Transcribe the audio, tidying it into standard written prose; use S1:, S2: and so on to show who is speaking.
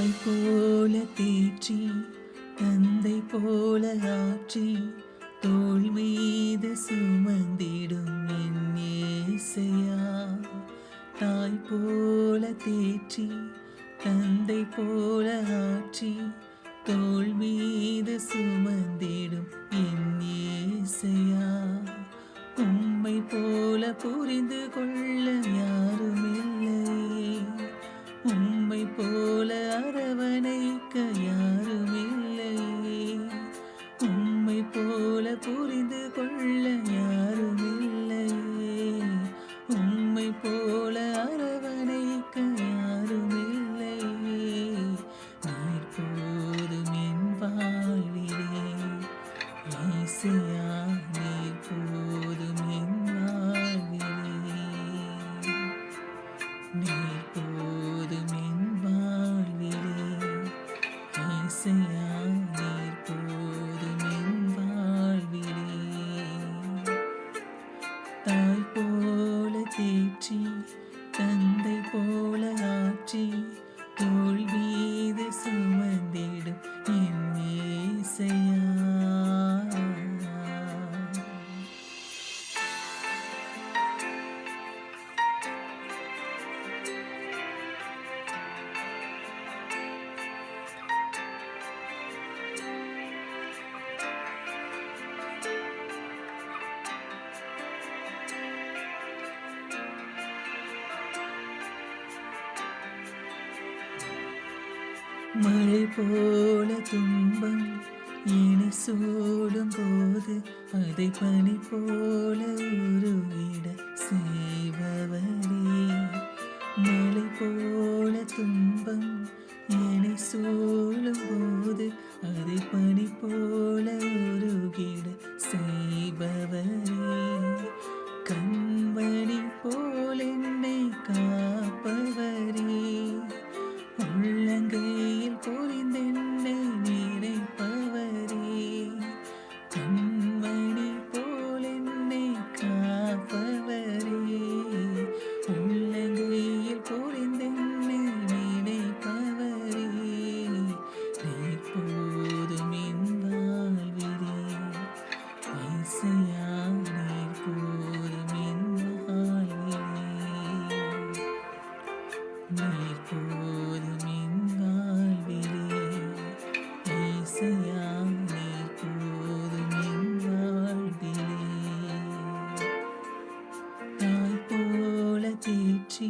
S1: தாய் போல தேற்றி தந்தை போல ஆற்றி தோள் மீது சுமந்திடும் என் இயேசையா. தாய் போல தேற்றி தந்தை போல ஆற்றி தோள் மீது சுமந்திடும் என் இயேசையா. உம்மை போல புரிந்து கொள்ள யாருமில்லையே, உம்மை போல அரவணைக்க யாருமில்லையே, உம்மை போல புரிந்து கொள்ள யாருமில்லையே, உம்மை போல அரவணைக்க யாருமில்லையே. நீர் போதும் என் வாழ்விலே இயேசையா, நீர் போதும் என் வாழ்விலே, நீர் போதும் என் வாழ்விலே இயேசையா, நீர் போதும் என் வாழ்விலே. தாய் போல தேற்றி தந்தை போல ஆற்றி தோள் மீது சுமந்திடும் என் இயேசையா. மழை போல துன்பம் என்னை சூடும் போது அதை பனி போல உருவிட செய்பவரே. மழை போல துன்பம் என்னை சூடும் போது அதை பனி போல உருகிட செய்பவரே. கண்மணி போல் என்னை காப்பவரே, உள்ளங்கையில் பொறிந்தென்னை நினைப்பவரே. கண்மணி போல் என்னை காப்பவரே, உள்ளங்கையில் பொறிந்தென்னை நினைப்பவரே. நீர் போதும் என் வாழ்விலே இயேசையா, நீர் போதும் என் வாழ்விலே, நீர் போதும் என் வாழ்விலே இயேசையா, நீர் போதும் என் வாழ்விலே. தாய் போல தேற்றி